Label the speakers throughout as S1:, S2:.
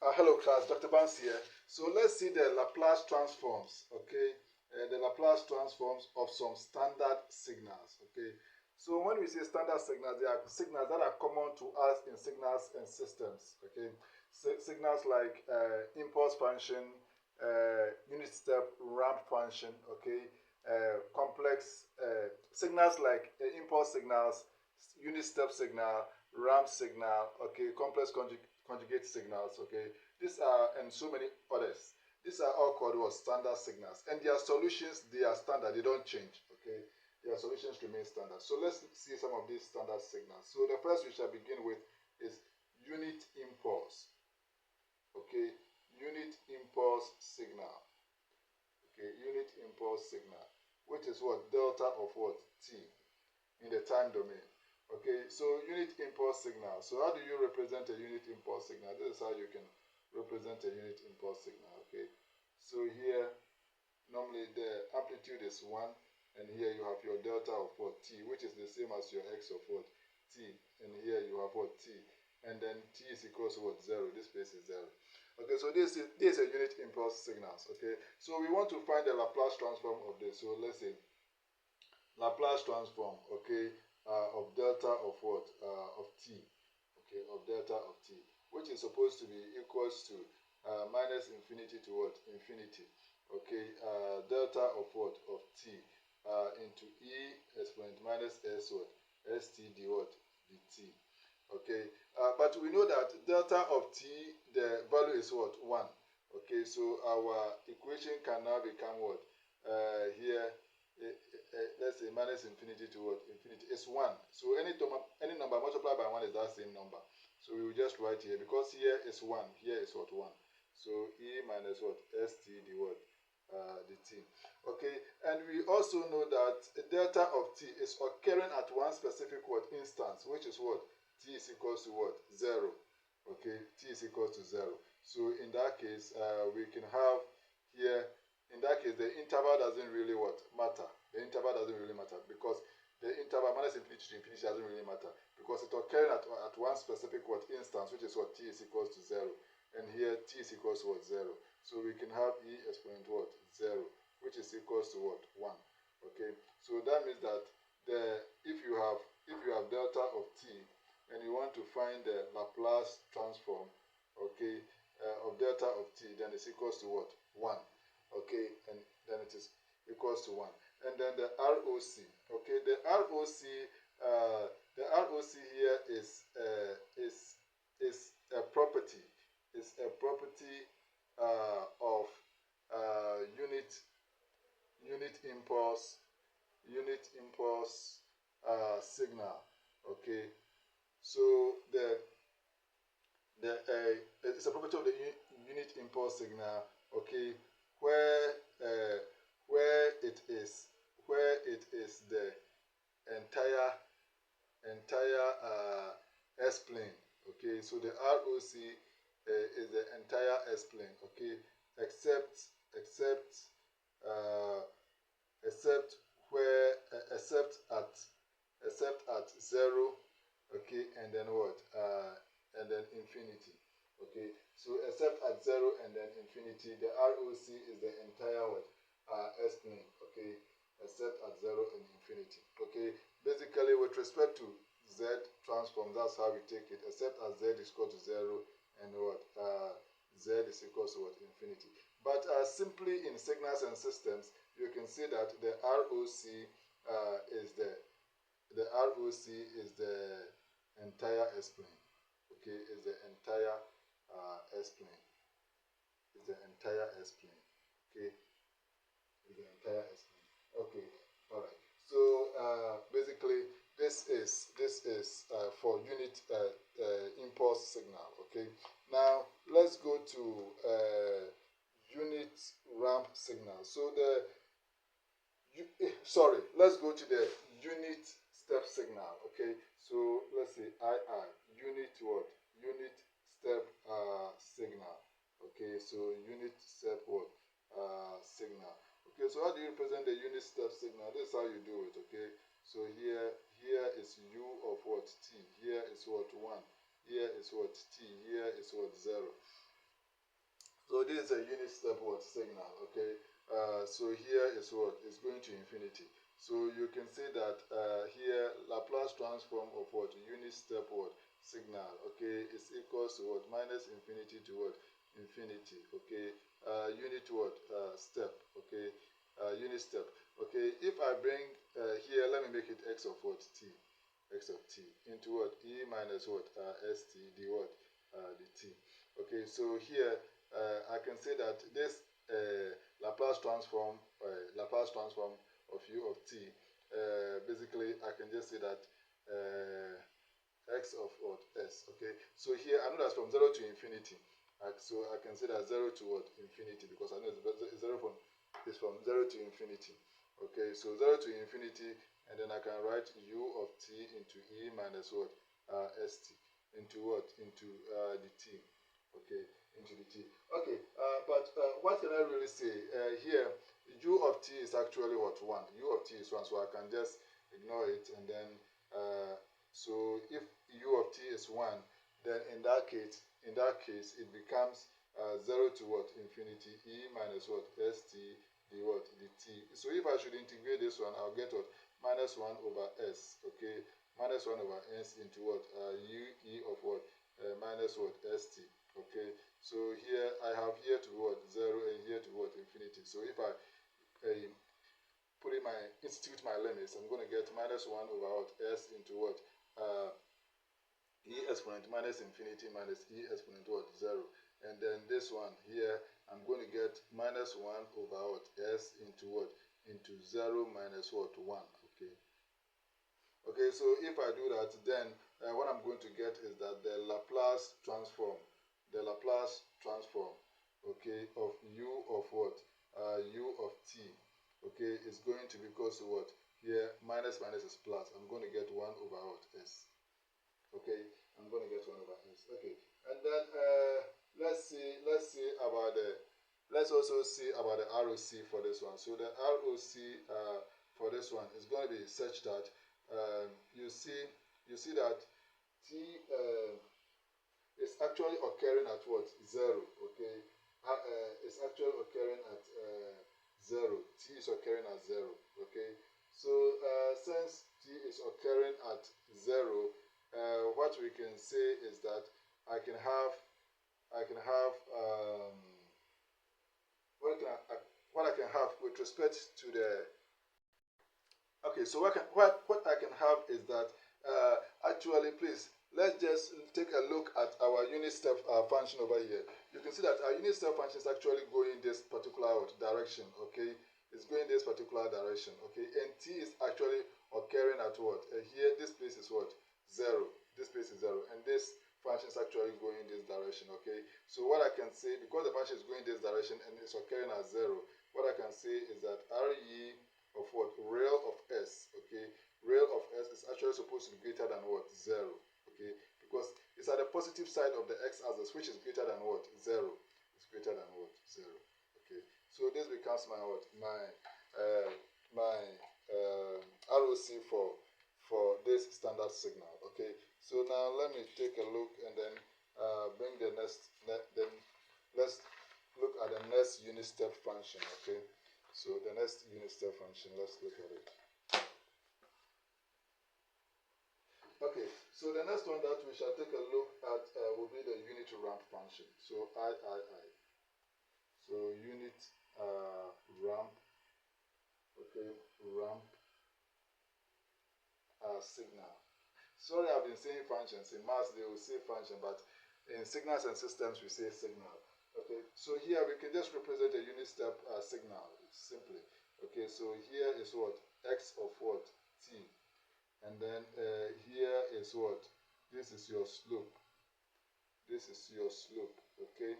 S1: Hello class, Dr. Bans here. So let's see the Laplace transforms, okay? The Laplace transforms of some standard signals, okay? So when we say standard signals, they are signals that are common to us in signals and systems, okay? Signals like impulse function, unit step, ramp function, okay? Complex signals like impulse signals, unit step signal, ramp signal, okay? Complex conjugate signals, okay? These are, and so many others. These are all called what? Standard signals. And their solutions, they are standard, they don't change, okay? Their solutions remain standard. So let's see some of these standard signals. So the first we shall begin with is unit impulse, okay? Unit impulse signal, okay? Unit impulse signal, which is what? Delta of what? T in the time domain. Okay, so unit impulse signal. So how do you represent a unit impulse signal? This is how you can represent a unit impulse signal. Okay, so here normally the amplitude is 1, and here you have your delta of what? T, which is the same as your x of what? T, and here you have what? T, and then T is equals to what? 0. This place is 0. Okay, so this is a unit impulse signals. Okay, so we want to find the Laplace transform of this. So let's say Laplace transform, okay, of delta of what? Of t, okay, of delta of t, which is supposed to be equals to minus infinity to what? Infinity, okay, delta of what? Of t into e exponent minus s what? St d what? dt, okay, but we know that delta of t, the value is what? 1, okay, so our equation can now become what? Here, let's say minus infinity to what? Infinity is 1. So any number multiplied by 1 is that same number. So we will just write here, because here is 1, here is what? 1. So e minus what? St d what? Dt. Okay, and we also know that delta of t is occurring at one specific what? Instance, which is what? T is equals to what? 0. Okay, t is equals to 0. So in that case, we can have here, in that case, the interval doesn't really what? Matter. The interval doesn't really matter, because the interval minus infinity to infinity doesn't really matter, because it occurs at one specific what? Instance, which is what? T is equals to 0. And here t is equals to what? 0. So we can have e exponent what? 0, which is equals to what? 1. Okay. So that means that if you have delta of t and you want to find the Laplace transform, okay, of delta of t, then it's equals to what? 1. Okay, and then it is equals to 1. And then the ROC, okay, the ROC here is a property, of unit impulse signal. Okay, so it's a property of the unit impulse signal. Okay, where it is the entire S-plane. Okay, so the ROC is the entire S-plane. Okay, except at 0. Okay, and then what? And then infinity. Okay, so except at 0 and then infinity, the ROC is the entire what? S-plane. Okay, except at 0 and infinity. Okay, basically with respect to Z transform, that's how we take it, except as Z is equal to 0 and what? Z is equal to what? Infinity. But simply in signals and systems, you can see that the ROC is the entire S-plane. Okay, is the entire S-plane. Is the entire S-plane. Okay, is the entire S-plane. Okay, all right. So basically, this is for unit impulse signal. Okay. Now let's go to unit ramp signal. So let's go to the unit step signal. Okay, so let's say unit what? Unit step signal. Okay, so unit step what? Signal. Okay, so how do you represent the unit step signal? This is how you do it. Okay, so here is u of what? T. Here is what? 1. Here is what? T. Here is what? 0. So this is a unit step what signal, okay? So here is what is going to infinity. So you can see that here Laplace transform of what unit step what signal, okay, is equals to what minus infinity to what infinity, okay? Unit what step, okay? Unit step, okay? If I bring here, let me make it x of what t, x of t into what e minus what st d what the t. Okay, so here I can say that this Laplace transform of u of t, basically I can just say that x of what s. Okay, so here I know that's from 0 to infinity, so I can say that 0 to what infinity, because I know it's 0 from is from 0 to infinity. Okay, so 0 to infinity, and then I can write u of t into e minus what st into what into the t. Okay, into the t. Okay, but what can I really say here? U of t is actually what 1. U of t is 1, so I can just ignore it, and then so if u of t is 1, then in that case it becomes 0 to what infinity e minus what st the what the t. So if I should integrate this one, I'll get what minus 1 over s. Okay, minus 1 over s into what u e of what minus what st. Okay, so here I have here to what 0 and here to what infinity. So if I institute my limits, I'm going to get minus 1 over what s into what e exponent minus infinity minus e exponent what 0, and then this one here I'm going to get minus 1 over what s into what into 0 minus what 1. Okay, okay, so if I do that, then what I'm going to get is that the Laplace transform, okay, of u of what u of t, okay, is going to be equals to what here minus minus is plus. I'm going to get 1 over what s. Okay, I'm going to get 1 over s. Okay, and then let's also see about the ROC for this one. So the ROC for this one is going to be such that you see that t is actually occurring at what 0. Okay, it's actually occurring at 0. T is occurring at 0. Okay, so since t is occurring at 0, what we can say is that I can have what I can have with respect to the. Okay, so what I can have is that actually, please, let's just take a look at our unit step function over here. You can see that our unit step function is actually going this particular direction. Okay, it's going this particular direction. Okay, and t is actually occurring at what? Here, this place is what? 0. This place is 0, and this function is actually going this direction. Okay, so what I can say, because the function is going this direction and it's occurring at 0, what I can say is that RE of what real of s, okay, real of s is actually supposed to be greater than what 0, okay, because it's at the positive side of the x-axis, which is greater than what 0. It's greater than what 0. Okay, so this becomes my what my ROC for this standard signal. Okay, so now let me take a look and then bring the next. Then let's look at the next unit step function. Okay. So the next unit step function, let's look at it. Okay, so the next one that we shall take a look at will be the unit ramp function. So I. So unit ramp, okay, ramp signal. Sorry, I've been saying functions. In maths, they will say function, but in signals and systems, we say signal. Okay, so here we can just represent a unit step signal simply. Okay, so here is what x of what t, and then here is what this is your slope. This is your slope. Okay,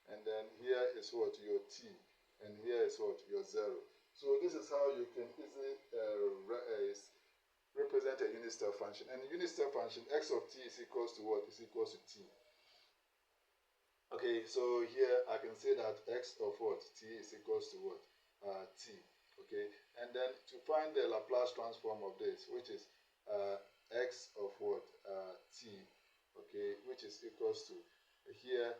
S1: and then here is what your t, and here is what your 0. So this is how you can easily represent a unit step function. And the unit step function, x of t is equals to what? Is equals to t. Okay, so here I can say that x of what? T is equals to what? T. Okay, and then to find the Laplace transform of this, which is x of what? T. Okay, which is equals to here,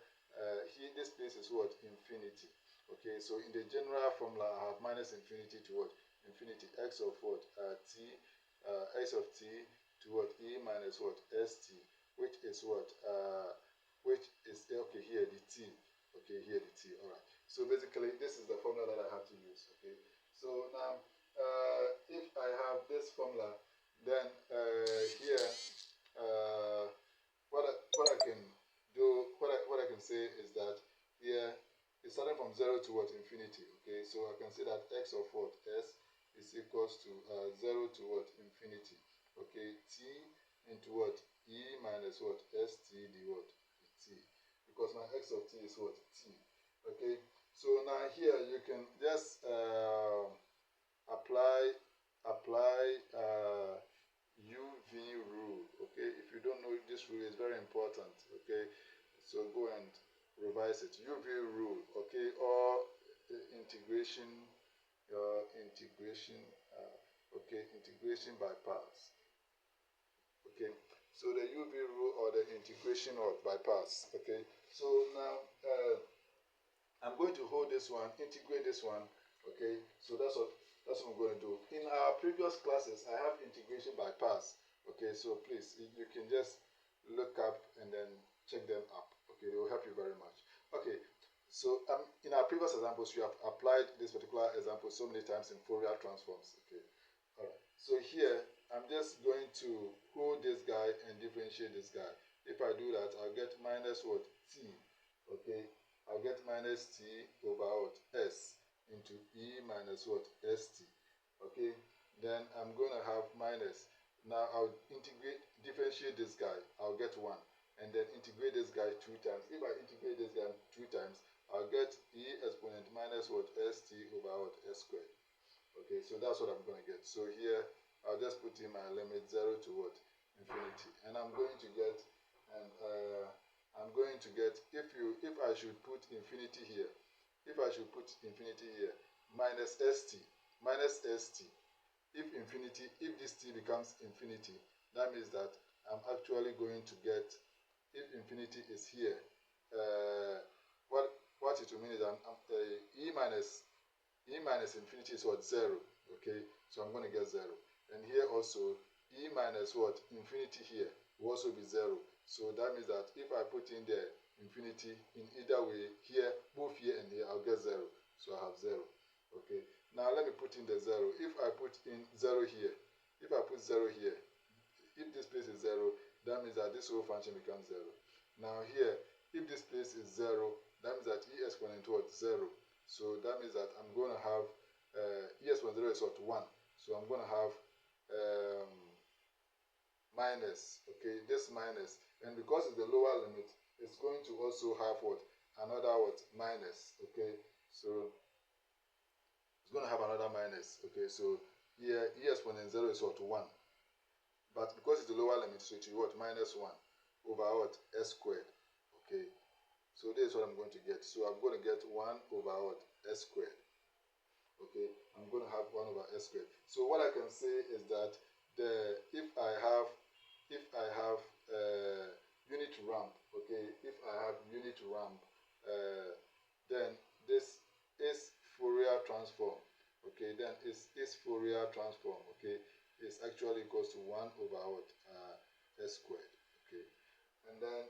S1: here this place is what? Infinity. infinity. Okay, so in the general formula, I have minus infinity to what? Infinity, x of what? T, x of t to what? E minus what? St, which is what? Which is, okay, here the t. Okay, here the t, all right. So basically, this is the formula that I have to use, okay? So now, if I have this formula, then here, what I can do, what I can say is that here it's starting from 0 to what? Infinity. Okay, so I can say that x of what? S is equals to 0 to what? Infinity. Okay, t into what? E minus what? St d what? T. Because my x of t is what? T. Okay, so now here you can just apply UV rule. Okay, if you don't know this rule, is very important. Okay, so go and revise it. UV rule. Okay, or integration integration by parts. Okay, so the UV rule or the integration of by parts. Okay, so now I'm going to hold this one, integrate this one. Okay, so that's what I'm going to do. In our previous classes, I have integration by parts. Okay, so please, you can just look up and then check them up. Okay, they will help you very much. Okay, so in our previous examples, we have applied this particular example so many times in Fourier transforms. Okay, all right. So here, I'm just going to hold this guy and differentiate this guy. If I do that, I'll get minus what? T. Okay, I'll get minus t over what? S into E minus what? St. Okay, then I'm going to have minus. Now I'll differentiate this guy. I'll get 1. And then integrate this guy 2 times. If I integrate this guy 2 times, I'll get E exponent minus what? St over what? S squared. Okay, so that's what I'm going to get. So here, I'll just put in my limit 0 to what? Infinity. And I'm going to get, if I should put infinity here, minus st, if this t becomes infinity, that means that I'm actually going to get, if infinity is here, what it will mean is E minus infinity is what? 0. Okay, so I'm going to get 0. And here also, E minus what? Infinity here will also be 0. So that means that if I put in the infinity in either way, here, both here and here, I'll get 0. So I have 0. Okay, now let me put in the 0. If I put in 0 here, if this place is 0, that means that this whole function becomes 0. Now here, if this place is 0, that means that E exponent what? 0. So that means that I'm going to have E exponent 0 is what? 1. So I'm going to have minus. Okay, this minus. And because it's the lower limit, it's going to also have what? Another what? Minus. Okay, so it's going to have another minus. Okay, so here E exponent 0 is what? 1. But because it's the lower limit, so it will what? Minus 1 over what? S squared. Okay, so this is what I'm going to get. So I'm going to get 1 over what? S squared. Okay, I'm going to have 1 over S squared. So what I can say is that if I have unit ramp, okay, then this is Fourier transform. Okay, then is Fourier transform. Okay, is actually equals to 1 over what? S squared. Okay, and then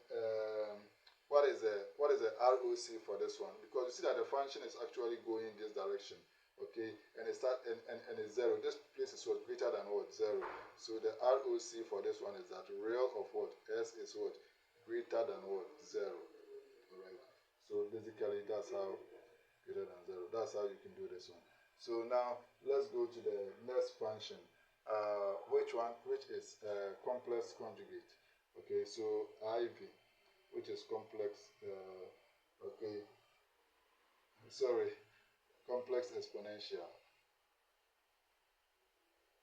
S1: what is the ROC for this one? Because you see that the function is actually going in this direction. Okay, and it's it's 0. This place is what? Greater than what? 0. So the ROC for this one is that real of what? S is what? Greater than what? 0. Alright. So basically that's how greater than 0. That's how you can do this one. So now let's go to the next function. Which is complex conjugate. Okay, so IV, which is complex. Complex exponential.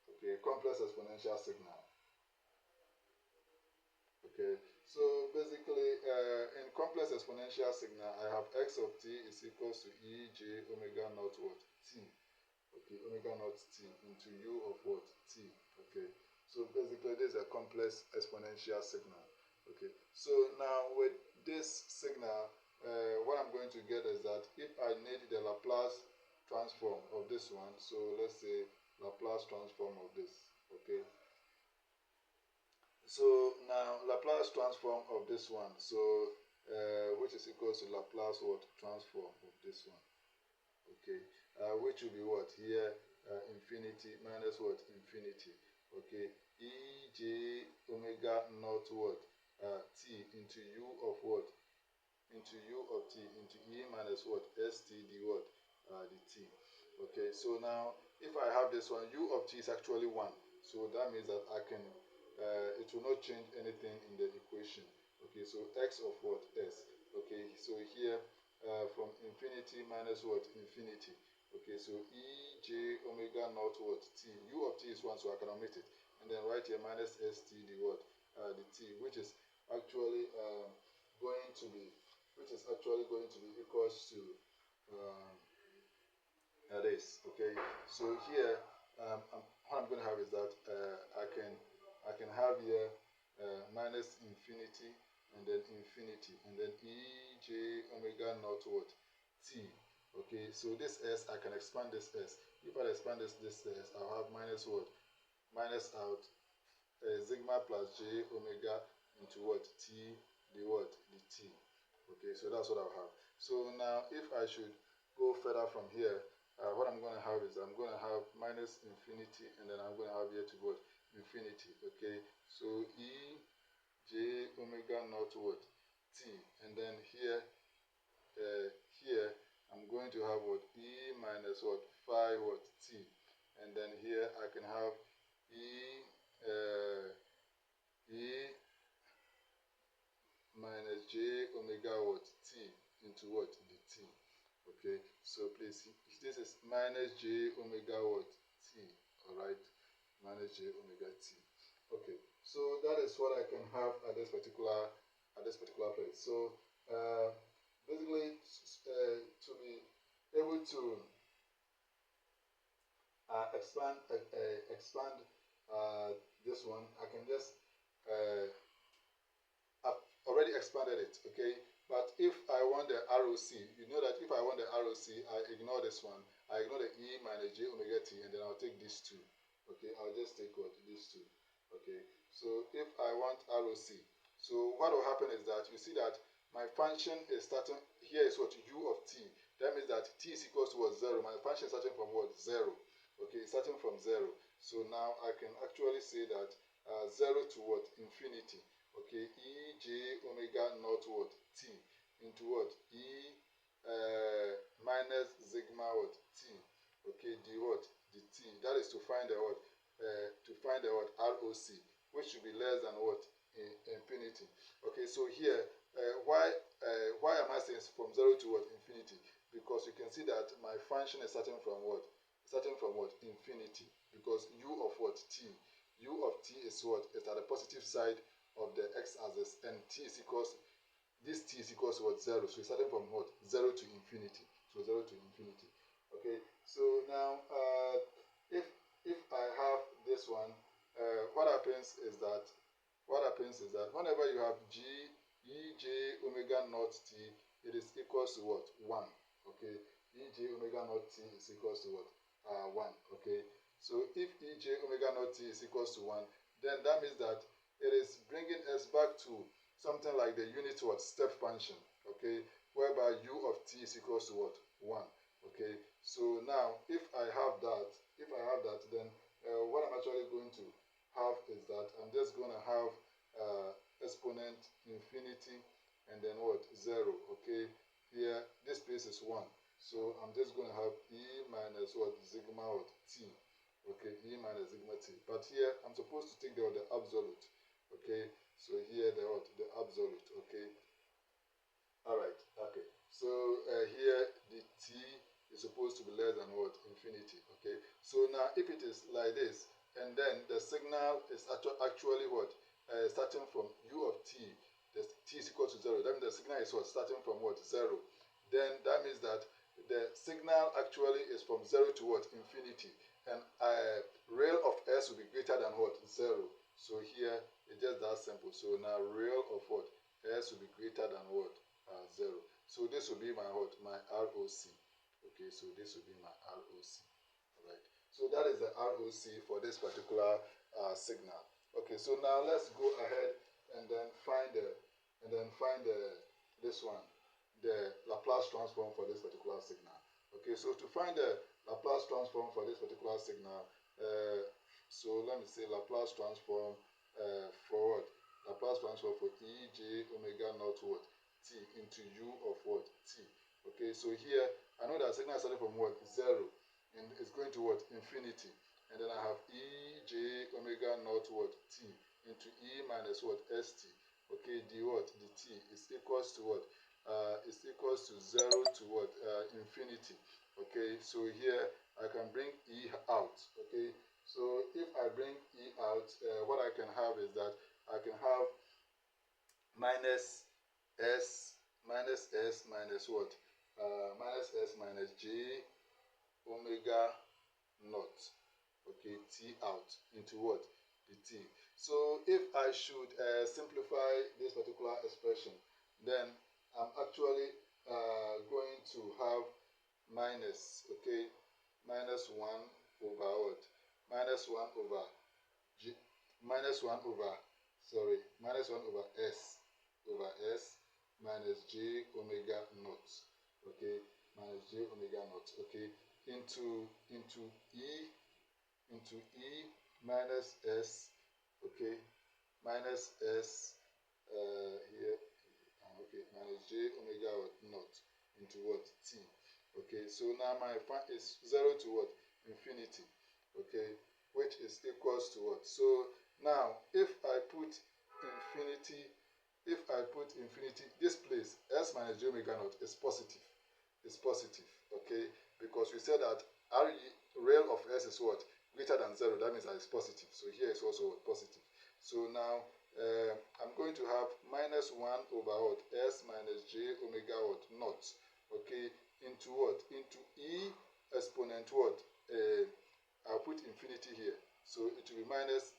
S1: Okay, complex exponential signal. Okay, so basically in complex exponential signal, I have x of t is equals to e j omega naught what? T. Okay, omega naught t into u of what? T. Okay, so basically this is a complex exponential signal. Okay, so now with this signal, what I'm going to get is that if Laplace transform of this one. So let's say Laplace transform of this. Okay. So now Laplace transform of this one. So which is equals to Laplace what transform of this one. Okay. Which will be what here infinity minus what infinity. Okay. E j omega naught what t into u of what into u of t into e minus what st d what dt. Okay, so now if I have this one, u of t is actually 1, so that means that I can it will not change anything in the equation. Okay, so x of what s. Okay, so here from infinity minus what infinity. Okay, so e j omega naught what t, u of t is 1, so I can omit it, and then right here minus st d what the t, which is actually going to be equals to this. Okay, so here what I'm going to have is that I can have here minus infinity and then infinity and then e j omega naught what t. Okay, so this s I can expand this s. If I expand this s, I'll have minus what minus out sigma plus j omega into what t the what the t. Okay, so that's what I'll have. So now if I should go further from here, what I'm going to have is I'm going to have minus infinity and then I'm going to have here to what infinity. Okay, so e j omega naught what t, and then here here I'm going to have what e minus what phi what t, and then here I can have e minus j omega what t into what the t. Okay, so please, this is minus j omega what t. All right, minus j omega t. Okay, so that is what I can have at this particular place. So basically to be able to expand this one, I can just I've already expanded it. Okay, but if I want the ROC, you know that if I want the ROC, I ignore this one. I ignore the e minus j omega t, and then I'll take these two. Okay, I'll just take what these two. Okay, so if I want ROC, so what will happen is that you see that my function is starting here is what u of t. That means that t is equals to what 0. My function is starting from what 0. Okay, starting from 0. So now I can actually say that 0 to what infinity. Okay, e j omega naught what t into what e minus sigma what t. Okay, the what the t. That is to find the what ROC, which should be less than what infinity. Okay, so here why am I saying from 0 to what infinity? Because you can see that my function is starting from what infinity, because u of what t. U of t is what is at the positive side of the x-axis, and this t is equals to what 0. So it's starting from what 0 to infinity. So 0 to infinity. Okay. So now if I have this one, what happens is that whenever you have e j omega naught t, it is equals to what 1. Okay. E j omega naught t is equals to what 1. Okay. So if e j omega naught t is equals to 1, then that means that it is bringing us back to something like the unit what step function. Okay, whereby u of t is equals to what 1. Okay, so now if I have that, then what I'm actually going to have is that I'm just going to have exponent infinity and then what 0. Okay, here this place is 1, so I'm just going to have e minus what sigma what t. Okay, e minus sigma t, but here I'm supposed to take the absolute. Okay, so here the absolute. Okay, all right. Okay, so here the t is supposed to be less than what infinity. Okay, so now if it is like this, and then the signal is actually what starting from u of t, the t is equal to 0. That means the signal is what starting from what 0. Then that means that the signal actually is from 0 to what infinity, and real of s will be greater than what 0. So here it's just that simple. So now real of what s will be greater than what 0. So this will be my what my ROC. Okay, so this will be my ROC. All right. So that is the ROC for this particular signal. Okay, so now let's go ahead and then find this one, the Laplace transform for this particular signal. Okay, so to find the Laplace transform for this particular signal, so let me say Laplace transform for what? Laplace transform for E j omega naught what? T into U of what? T. Okay, so here I know that signal starting from what? 0, and it's going to what? Infinity. And then I have E j omega naught what? T into E minus what? St. Okay, the what? The T is equals to what? Is equals to 0 to what? Infinity. Okay, so here I can bring E out. Okay, so if I bring E out, what I can have is that I can have minus S minus what? Minus S minus J omega naught. Okay, T out into what? The T. So if I should simplify this particular expression, then I'm actually going to have minus, okay, minus 1 over what? Minus 1 over G, minus 1 over, sorry, minus 1 over S minus J omega naught, okay, minus J omega naught, okay, into E minus S, okay, minus S here, okay, minus J omega naught into what? T. Okay, so now my is 0 to what? Infinity. Okay, which is equals to what? So now if I put infinity, this place, S minus J omega naught is positive. It's positive, okay, because we said that real of S is what? Greater than 0. That means that it's positive. So here is also positive. So now I'm going to have minus 1 over what? S minus J omega what? Naught. Okay, into what? Into E exponent what? I'll put infinity here. So it will be minus,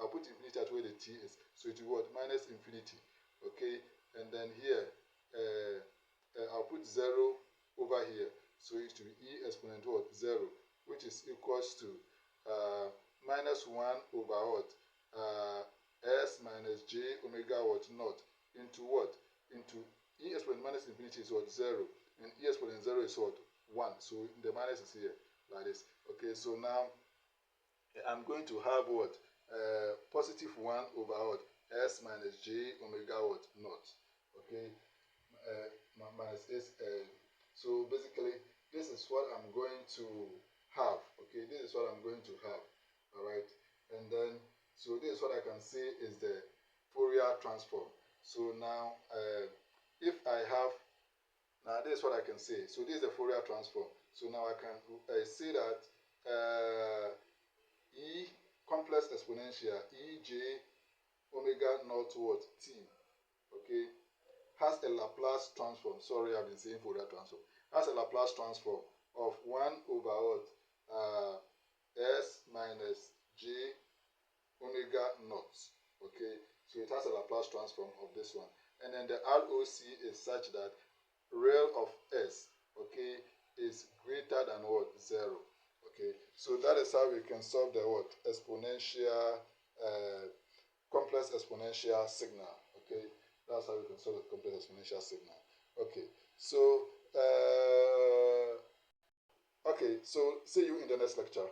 S1: I'll put infinity at where the T is. So it will be what? Minus infinity. Okay, and then here I'll put 0 over here. So it will be E exponent what? 0, which is equals to minus 1 over what? S minus J omega what? Naught into what? Into E exponent minus infinity is what? 0. And E exponent 0 is what? 1. So the minus is here, like this. Okay, so now I'm going to have what? Positive 1 over what? S minus J omega what? Naught. Okay, minus S. So basically, this is what I'm going to have. Okay, this is what I'm going to have. All right, and then so this is what I can say is the Fourier transform. So now, if I have, now this is what I can say. So this is the Fourier transform. So now I can say that E complex exponential E j omega naught what? T. Okay, has a Laplace transform. Sorry, I've been saying Fourier transform. Has a Laplace transform of 1 over what? S minus J omega naught. Okay, so it has a Laplace transform of this one. And then the ROC is such that real of S, okay, is greater than what? 0. Okay, so that is how we can solve the what? Exponential, complex exponential signal. Okay, that's how we can solve the complex exponential signal. Okay, so okay, so see you in the next lecture.